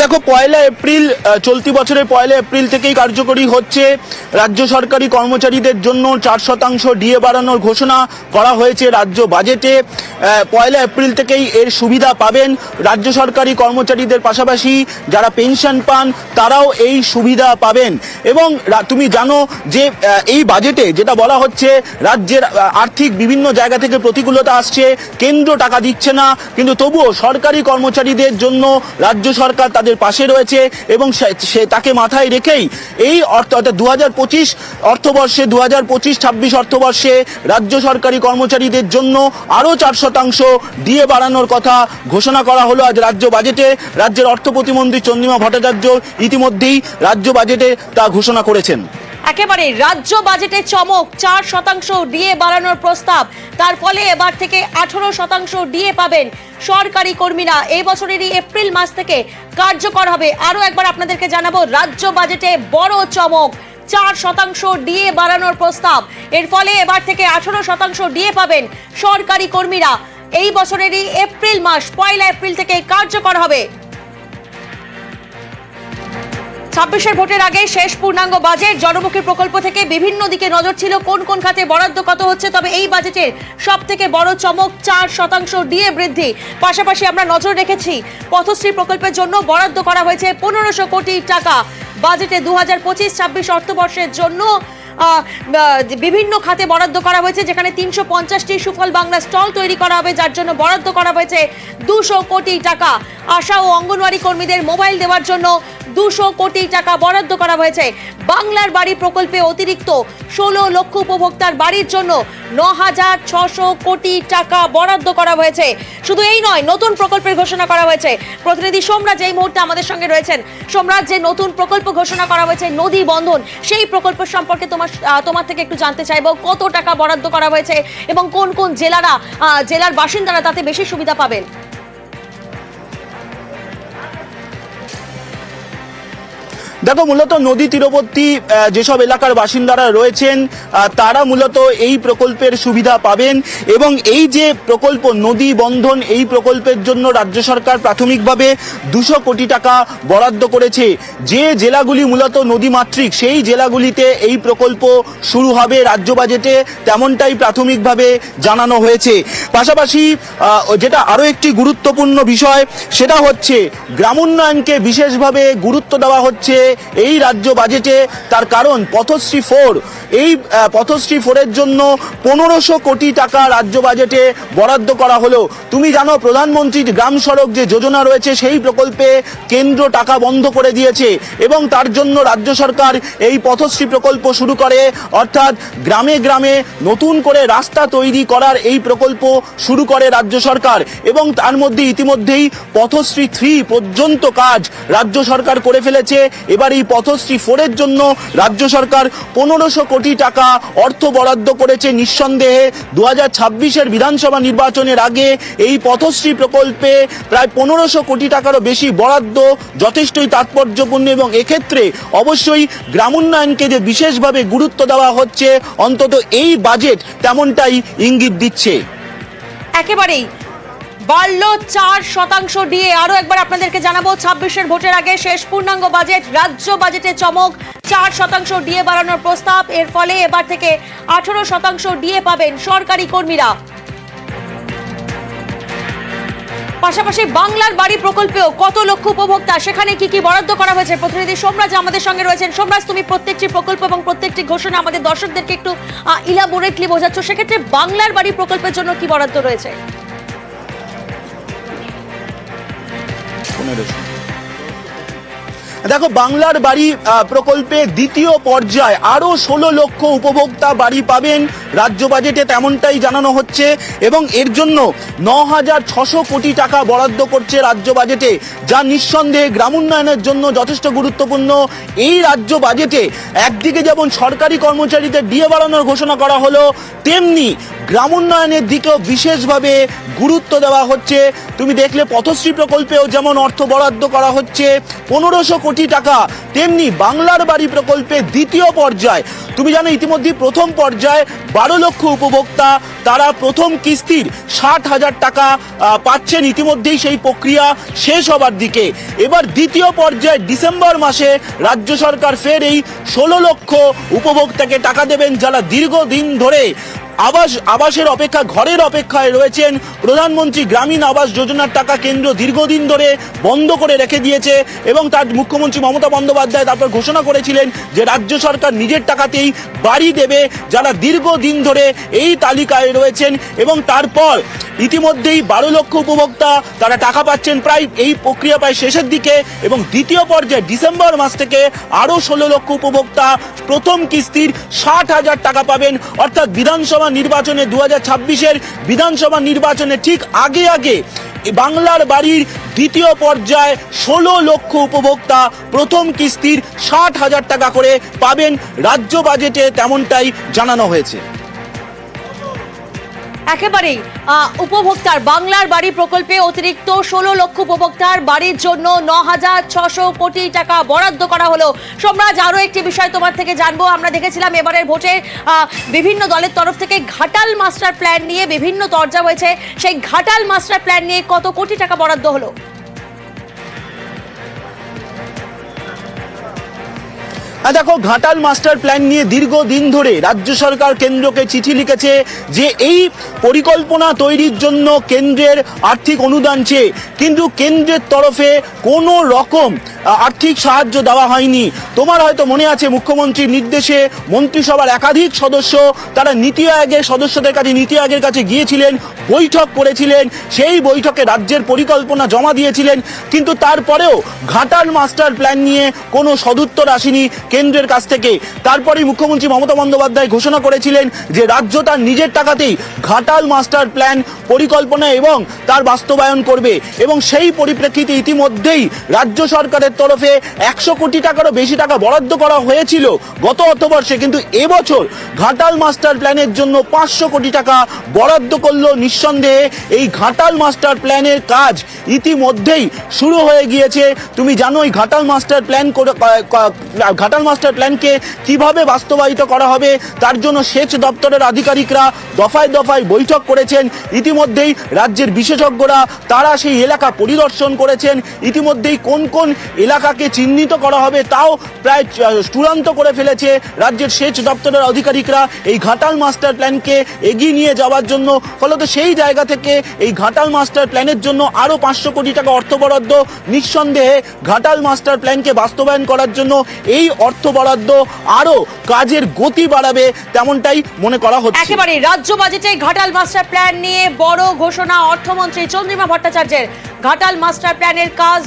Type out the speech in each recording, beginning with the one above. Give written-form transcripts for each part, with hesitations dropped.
দেখো, 1 এপ্রিল চলতি বছরের 1 এপ্রিল থেকেই কার্যকরী হচ্ছে রাজ্য সরকারি কর্মচারীদের জন্য 4% ডিএ বাড়ানোর ঘোষণা করা হয়েছে রাজ্য বাজেটে। 1 এপ্রিল থেকেই এর সুবিধা পাবেন রাজ্য সরকারি কর্মচারীদের পাশাপাশি যারা পেনশন পান তারাও এই সুবিধা পাবেন। এবং তুমি জানো যে এই বাজেটে যেটা বলা হচ্ছে, রাজ্যের আর্থিক বিভিন্ন জায়গা থেকে প্রতিকূলতা আসছে, কেন্দ্র টাকা দিচ্ছে না, কিন্তু তবুও সরকারি কর্মচারীদের জন্য রাজ্য সরকার তাদের পাশে রয়েছে এবং সে তাকে মাথায় রেখেই এই অর্থাৎ 2025 অর্থবর্ষে 2025-26 অর্থবর্ষে রাজ্য সরকারি কর্মচারীদের জন্য আরও 4% ডিএ বাড়ানোর কথা ঘোষণা করা হলো আজ রাজ্য বাজেটে। রাজ্যের অর্থ প্রতিমন্ত্রী চন্দ্রিমা ভট্টাচার্য ইতিমধ্যেই রাজ্য বাজেটে তা ঘোষণা করেছেন। একেবারে রাজ্য বাজেটে চমক, 4% ডিএ বাড়ানোর প্রস্তাব। তার ফলে এবার থেকে 18% ডিএ পাবেন সরকারি কর্মীরা। এই বছরেরই এপ্রিল মাস থেকে কার্যকর হবে। আরো একবার আপনাদেরকে জানাবো, রাজ্য বাজেটে বড় চমক, 4% ডিএ বাড়ানোর প্রস্তাব। এর ফলে এবার থেকে 18% ডিএ পাবেন সরকারি কর্মীরা। এই বছরেরই এপ্রিল মাস 1 এপ্রিল থেকে কার্যকর হবে। 26-এর ভোটের আগে শেষ পূর্ণাঙ্গ বাজেট, জনমুখী প্রকল্প থেকে বিভিন্ন দিকে নজর ছিল কোন কোন খাতে বরাদ্দ কত হচ্ছে। তবে এই বাজেটের সব থেকে বড় চমক 4% ডিএ বৃদ্ধি। পাশাপাশি আমরা নজর রেখেছি পথশ্রী প্রকল্পের জন্য বরাদ্দ করা হয়েছে 1500 কোটি টাকা। বাজেটে 2025-26 অর্থবর্ষের জন্য বিভিন্ন খাতে বরাদ্দ করা হয়েছে, যেখানে 350টি সুফল বাংলা স্টল তৈরি করা হবে, যার জন্য বরাদ্দ করা হয়েছে 200 কোটি টাকা। আশা ও অঙ্গনওয়াড়ি কর্মীদের মোবাইল দেওয়ার জন্য 200 কোটি টাকা বরাদ্দ করা হয়েছে। বাংলার বাড়ি প্রকল্পে অতিরিক্ত 16 লক্ষ উপভোক্তার বাড়ির জন্য 9600 কোটি টাকা বরাদ্দ করা হয়েছে। শুধু এই নয়, নতুন প্রকল্পের ঘোষণা করা হয়েছে। প্রতিনিধি সোমরাজ এই মুহূর্তে আমাদের সঙ্গে রয়েছেন। সোমরাজ, যে নতুন প্রকল্প ঘোষণা করা হয়েছে নদী বন্ধন, সেই প্রকল্প সম্পর্কে তোমার থেকে একটু জানতে চাইবো, কত টাকা বরাদ্দ করা হয়েছে এবং কোন কোন জেলার বাসিন্দারা তাতে বেশি সুবিধা পাবেন? দেখো, মূলত নদী তীরবর্তী যেসব এলাকার বাসিন্দারা রয়েছেন তারা মূলত এই প্রকল্পের সুবিধা পাবেন। এবং এই যে প্রকল্প নদী বন্ধন, এই প্রকল্পের জন্য রাজ্য সরকার প্রাথমিকভাবে 200 কোটি টাকা বরাদ্দ করেছে। যে জেলাগুলি মূলত নদীমাতৃক সেই জেলাগুলিতে এই প্রকল্প শুরু হবে রাজ্য বাজেটে, তেমনটাই প্রাথমিকভাবে জানানো হয়েছে। পাশাপাশি যেটা আরও একটি গুরুত্বপূর্ণ বিষয়, সেটা হচ্ছে গ্রামোন্নয়নকে বিশেষভাবে গুরুত্ব দেওয়া হচ্ছে এই রাজ্য বাজেটে। তার কারণ পথশ্রী 4, এই পথশ্রী 4-এর জন্য 1500 কোটি টাকা রাজ্য বাজেটে বরাদ্দ করা হলো। তুমি জানো, প্রধানমন্ত্রীর গ্রাম সড়ক যে যোজনা রয়েছে সেই প্রকল্পে কেন্দ্র টাকা বন্ধ করে দিয়েছে এবং তার জন্য রাজ্য সরকার এই পথশ্রী প্রকল্প শুরু করে, অর্থাৎ গ্রামে গ্রামে নতুন করে রাস্তা তৈরি করার এই প্রকল্প শুরু করে রাজ্য সরকার। এবং তার মধ্যে ইতিমধ্যেই পথশ্রী 3 পর্যন্ত কাজ রাজ্য সরকার করে ফেলেছে। এবার এই পথশ্রী 4-এর জন্য রাজ্য সরকার 1500 কোটি টাকা অর্থ বরাদ্দ করেছে। নিঃসন্দেহে 2026-এর বিধানসভা নির্বাচনের আগে এই পথশ্রী প্রকল্পে প্রায় 1500 কোটি টাকারও বেশি বরাদ্দ যথেষ্টই তাৎপর্যপূর্ণ এবং এক্ষেত্রে অবশ্যই গ্রামোন্নয়নকে যে বিশেষভাবে গুরুত্ব দেওয়া হচ্ছে, অন্তত এই বাজেট তেমনটাই ইঙ্গিত দিচ্ছে। একেবারেই বাড়লো 4% ডিএ। আরো একবার আপনাদেরকে জানাবো, 26-এর ভোটের আগে শেষ পূর্ণাঙ্গ বাজেট, রাজ্য বাজেটে চমক, 4% ডিএ বাড়ানোর প্রস্তাব। এর ফলে এবার থেকে 18% ডিএ পাবেন সরকারি কর্মীরা। পাশাপাশি বাংলার বাড়ি প্রকল্পেও কত লক্ষ উপভোক্তা, সেখানে কি কি বরাদ্দ করা হয়েছে, প্রতিনিধি সোমরাজ আমাদের সঙ্গে রয়েছেন। সোমরাজ, তুমি প্রত্যেকটি প্রকল্প এবং প্রত্যেকটি ঘোষণা আমাদের দর্শকদেরকে একটু ইলাবোরেটলি বোঝাচ্ছ। সেক্ষেত্রে বাংলার বাড়ি প্রকল্পের জন্য কি বরাদ্দ রয়েছে? দেখো, বাংলার বাড়ি প্রকল্পে দ্বিতীয় পর্যায়ে আরো 16 লক্ষ উপভোক্তা বাড়ি পাবেন রাজ্য বাজেটে, তেমনটাই জানানো হচ্ছে। এবং এর জন্য 9600 কোটি টাকা বরাদ্দ করছে রাজ্য বাজেটে, যা নিঃসন্দেহে গ্রামোন্নয়নের জন্য যথেষ্ট গুরুত্বপূর্ণ। এই রাজ্য বাজেটে একদিকে যেমন সরকারি কর্মচারীদের ডিএ বাড়ানোর ঘোষণা করা হলো, তেমনি গ্রামোন্নয়নের দিকেও বিশেষভাবে গুরুত্ব দেওয়া হচ্ছে। তুমি দেখলে পথশ্রী প্রকল্পেও যেমন অর্থ বরাদ্দ করা হচ্ছে 1500 কোটি টাকা, তেমনি বাংলার বাড়ি প্রকল্পে দ্বিতীয় পর্যায়, তুমি জানো ইতিমধ্যে প্রথম পর্যায়ে লক্ষ উপভোক্তা তারা প্রথম কিস্তির 60,000 টাকা পাচ্ছেন। ইতিমধ্যেই সেই প্রক্রিয়া শেষ হবার দিকে। এবার দ্বিতীয় পর্যায়ে ডিসেম্বর মাসে রাজ্য সরকার ফের এই 16 লক্ষ উপভোক্তাকে টাকা দেবেন, যারা দীর্ঘদিন ধরে আবাসের অপেক্ষা, ঘরের অপেক্ষায় রয়েছেন। প্রধানমন্ত্রী গ্রামীণ আবাস যোজনার টাকা কেন্দ্র দীর্ঘদিন ধরে বন্ধ করে রেখে দিয়েছে এবং তার মুখ্যমন্ত্রী মমতা বন্দ্যোপাধ্যায় তারপর ঘোষণা করেছিলেন যে রাজ্য সরকার নিজের টাকাতেই বাড়ি দেবে যারা দীর্ঘদিন ধরে এই তালিকায় রয়েছেন। এবং তারপর ইতিমধ্যেই 12 লক্ষ উপভোক্তা তারা টাকা পাচ্ছেন, প্রায় এই প্রক্রিয়া প্রায় শেষের দিকে। এবং দ্বিতীয় পর্যায়ে ডিসেম্বর মাস থেকে আরো 16 লক্ষ উপভোক্তা প্রথম কিস্তির 60,000 টাকা পাবেন। অর্থাৎ বিধানসভা নির্বাচনে 2026-এর বিধানসভা নির্বাচনে ঠিক আগে বাংলার বাড়ির দ্বিতীয় পর্যায়ে 16 লক্ষ উপভোক্তা প্রথম কিস্তির 60,000 টাকা করে পাবেন। রাজ্য বাজেটে তেমনটাই জানানো হয়েছে। একেবারেই উপভোক্তার বাংলার বাড়ি প্রকল্পে অতিরিক্ত 16 লক্ষ উপভোক্তার বাড়ির জন্য 9,600 কোটি টাকা বরাদ্দ করা হলো। সোমরাজ, আরো একটি বিষয় তোমার থেকে জানবো। আমরা দেখেছিলাম এবারের ভোটে বিভিন্ন দলের তরফ থেকে ঘাটাল মাস্টার প্ল্যান নিয়ে বিভিন্ন তরজা হয়েছে। সেই ঘাটাল মাস্টার প্ল্যান নিয়ে কত কোটি টাকা বরাদ্দ হলো? দেখো, ঘাটাল মাস্টার প্ল্যান নিয়ে দীর্ঘদিন ধরে রাজ্য সরকার কেন্দ্রকে চিঠি লিখেছে যে এই পরিকল্পনা তৈরির জন্য কেন্দ্রের আর্থিক অনুদান চেয়ে, কিন্তু কেন্দ্রের তরফে কোনো রকম আর্থিক সাহায্য দেওয়া হয়নি। তোমার হয়তো মনে আছে, মুখ্যমন্ত্রীর নির্দেশে মন্ত্রিসভার একাধিক সদস্য তারা নীতি আয়োগের সদস্যদের কাছে, নীতি আয়োগের কাছে গিয়েছিলেন, বৈঠক করেছিলেন, সেই বৈঠকে রাজ্যের পরিকল্পনা জমা দিয়েছিলেন। কিন্তু তারপরেও ঘাটাল মাস্টার প্ল্যান নিয়ে কোনো সদুত্তর আসেনি কেন্দ্রের কাছ থেকে। তারপরেই মুখ্যমন্ত্রী মমতা বন্দ্যোপাধ্যায় ঘোষণা করেছিলেন যে রাজ্য তার নিজের টাকাতেই ঘাটাল মাস্টার প্ল্যান পরিকল্পনা এবং তার বাস্তবায়ন করবে। এবং সেই পরিপ্রেক্ষিতে ইতিমধ্যেই রাজ্য সরকারের তরফে 100 কোটি টাকারও বেশি টাকা বরাদ্দ করা হয়েছিল গত অর্থবর্ষে, কিন্তু এবছর ঘাটাল মাস্টার প্ল্যানের জন্য 500 কোটি টাকা বরাদ্দ করলো। নিঃসন্দেহে এই ঘাটাল মাস্টার প্ল্যানের কাজ ইতিমধ্যেই শুরু হয়ে গিয়েছে। তুমি জানো এই ঘাটাল মাস্টার প্ল্যানকে কিভাবে বাস্তবায়িত করা হবে তার জন্য সেচ দপ্তরের আধিকারিকরা দফায় দফায় বৈঠক করেছেন। ইতিমধ্যেই রাজ্যের বিশেষজ্ঞরা তারা সেই এলাকা পরিদর্শন করেছেন। ইতিমধ্যেই কোন কোন এলাকাকে চিহ্নিত করা হবে তাও প্রায় চূড়ান্ত করে ফেলেছে রাজ্যের সেচ দপ্তরের আধিকারিকরা এই ঘাটাল মাস্টার প্ল্যানকে এগিয়ে নিয়ে যাওয়ার জন্য। ফলত সেই জায়গা থেকে এই ঘাটাল মাস্টার প্ল্যানের জন্য আরো 500 কোটি টাকা অর্থ বরাদ্দ। নিঃসন্দেহে ঘাটাল মাস্টার প্ল্যানকে বাস্তবায়ন করার জন্য এই অর্থ বরাদ্দ আরো কাজের গতি বাড়াবে, তেমনটাই মনে করা হচ্ছে। একেবারে রাজ্য বাজেটে ঘাটাল মাস্টার প্ল্যান নিয়ে বড় ঘোষণা অর্থমন্ত্রী চন্দ্রিমা ভট্টাচার্যের। ঘাটাল মাস্টার প্ল্যানের কাজ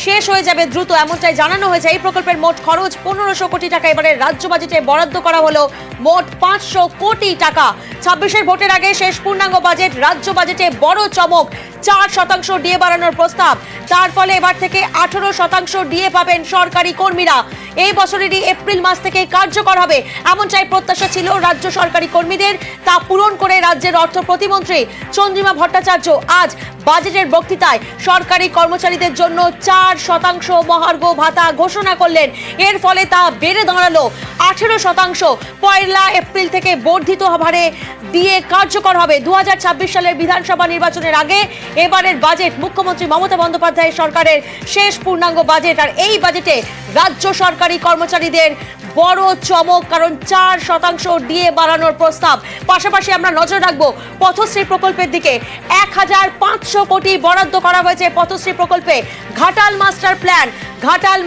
শেষ হয়ে যাবে দ্রুত, এমনটাই জানানো হয়েছে। এই প্রকল্পের মোট খরচ 1500 কোটি টাকা এবারে রাজ্য বাজেটে বরাদ্দ করা হলো মোট 500 কোটি টাকা। 26-এর ভোটের আগে শেষ পূর্ণাঙ্গ বাজেট। রাজ্য বাজেটে বড় চমক, 4% ডিএ বাড়ানোর প্রস্তাব। তার ফলে এবার থেকে 18% ডিএ পাবেন সরকারি কর্মীরা। এই বছরেরই এপ্রিল মাস থেকে কার্যকর হবে, এমনটাই প্রত্যাশা ছিল রাজ্য সরকারি কর্মীদের। তা পূরণ করে রাজ্যের অর্থ প্রতিমন্ত্রী চন্দ্রিমা ভট্টাচার্য আজ বাজেটের বক্তৃতায় সরকারি কর্মচারীদের জন্য 4% মহার্ঘ ভাতা ঘোষণা করলেন। এর ফলে তা বেড়ে দাঁড়ালো 18%। 1 এপ্রিল থেকে বর্ধিত হারে দিয়ে কার্যকর হবে। 2026 সালের বিধানসভা নির্বাচনের আগে এবারের বাজেট মুখ্যমন্ত্রী মমতা বন্দ্যোপাধ্যায় সরকারের শেষ পূর্ণাঙ্গ বাজেট। আর এই বাজেটে রাজ্য সরকারি কর্মচারীদের বড় চমক, কারণ 4% ডিএ বাড়ানোর প্রস্তাব। পাশাপাশি আমরা নজর রাখবো পথশ্রী প্রকল্পের দিকে। 1500 কোটি বরাদ্দ করা হয়েছে পথশ্রী প্রকল্পে। ঘাটাল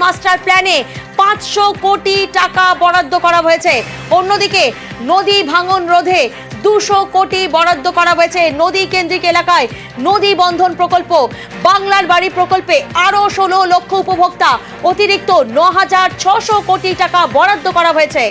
মাস্টার প্ল্যানে 500 কোটি টাকা বরাদ্দ করা হয়েছে। অন্যদিকে নদী ভাঙন রোধে 200 কোটি বরাদ্দ করা হয়েছে। নদী কেন্দ্রিক এলাকায় নদী বন্ধন প্রকল্প, বাংলার বাড়ি প্রকল্পে আরো 16 লক্ষ উপভোক্তা, অতিরিক্ত 9,600 কোটি টাকা বরাদ্দ করা হয়েছে।